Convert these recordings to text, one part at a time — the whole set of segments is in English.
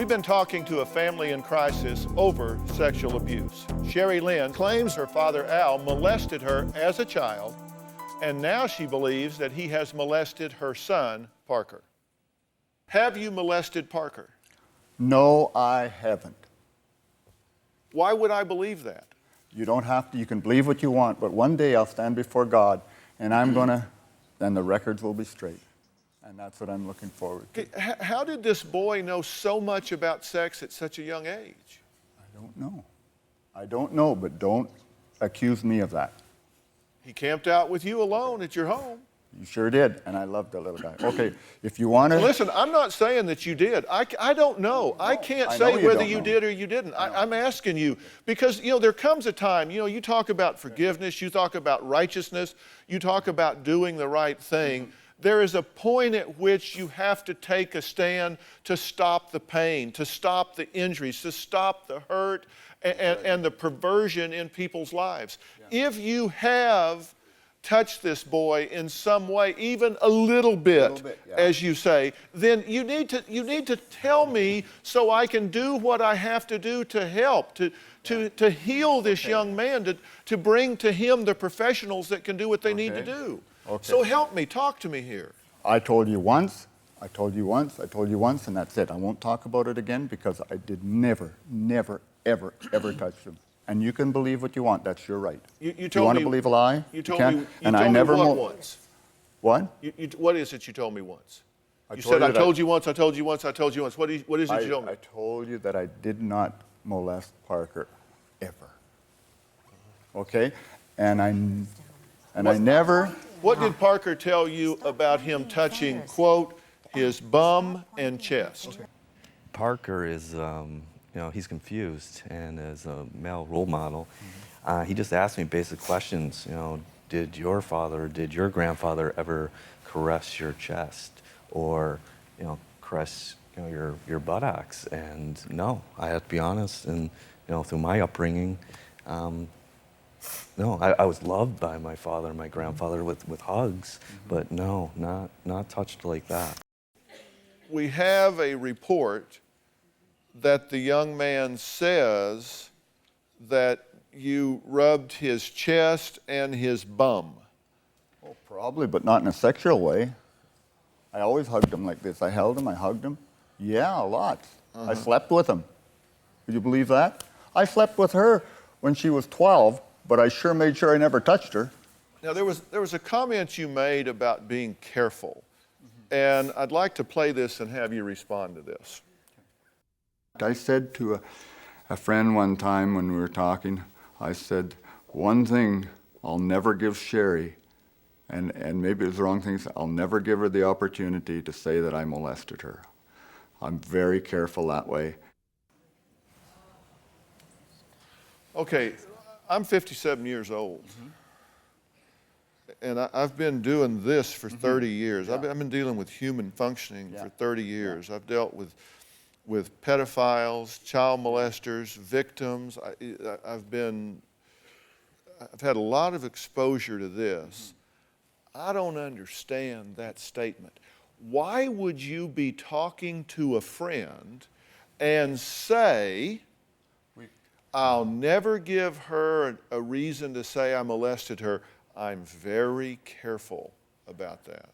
We've been talking to a family in crisis over sexual abuse. Sherry Lynn claims her father Al molested her as a child, and now she believes that he has molested her son, Parker. Have you molested Parker? No, I haven't. Why would I believe that? You don't have to. You can believe what you want, but one day I'll stand before God, and I'm gonna, then the records will be straight. And that's what I'm looking forward to. How did this boy know so much about sex at such a young age? I don't know. I don't know, but don't accuse me of that. He camped out with you alone at your home. You sure did, and I loved that little guy. Okay, if you want to... Listen, I'm not saying that you did. I don't know. I can't say whether you did or you didn't. I'm asking you because, you know, there comes a time, you know, you talk about forgiveness, you talk about righteousness, you talk about doing the right thing. There is a point at which you have to take a stand to stop the pain, to stop the injuries, to stop the hurt and the perversion in people's lives. Yeah. If you have touched this boy in some way, even a little bit, yeah, as you say, then you need to tell me so I can do what I have to do to help, to heal this young man, to bring to him the professionals that can do what they need to do. Okay. So help me, talk to me here. I told you once, I told you once, I told you once, and that's it. I won't talk about it again because I did never, ever touch him. And you can believe what you want, that's your right. You told me... You want to believe a lie? You told me, and I never what once? What? What is it you told me once? You said, I told you once, I told you once, I told you once. What is it you told me? I told you that I did not molest Parker, ever. Okay? And I never... What did Parker tell you about him touching, quote, his bum and chest? Parker is, you know, he's confused, and as a male role model, he just asked me basic questions. You know, did your father, did your grandfather ever caress your chest, or, you know, caress, you know, your buttocks? And no, I have to be honest. And you know, through my upbringing, no, I was loved by my father and my grandfather with hugs, but no, not touched like that. We have a report that the young man says that you rubbed his chest and his bum. Oh, probably, but not in a sexual way. I always hugged him like this. I held him, I hugged him. Yeah, a lot. I slept with him. Would you believe that? I slept with her when she was 12, but I sure made sure I never touched her. Now, there was a comment you made about being careful, and I'd like to play this and have you respond to this. I said to a friend one time when we were talking, I said, one thing I'll never give Sherry, and maybe it was the wrong thing, I'll never give her the opportunity to say that I molested her. I'm very careful that way. Okay, I'm 57 years old, and I've been doing this for 30 years. Yeah. I've been dealing with human functioning for 30 years. Yeah. I've dealt with pedophiles, child molesters, victims. I've had a lot of exposure to this. I don't understand that statement. Why would you be talking to a friend and say, I'll never give her a reason to say I molested her? I'm very careful about that.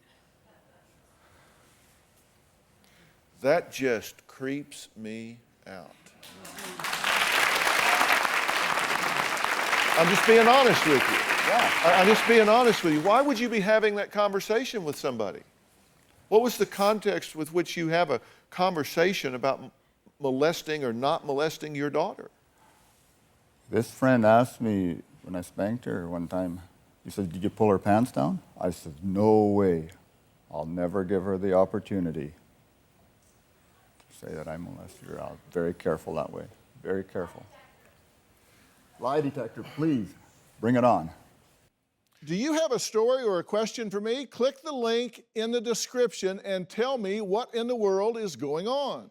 That just creeps me out. I'm just being honest with you. Yeah. I'm just being honest with you. Why would you be having that conversation with somebody? What was the context with which you have a conversation about molesting or not molesting your daughter? This friend asked me when I spanked her one time, he said, did you pull her pants down? I said, no way. I'll never give her the opportunity to say that I molested her. I'm very careful that way, very careful. Lie detector, please, bring it on. Do you have a story or a question for me? Click the link in the description and tell me what in the world is going on.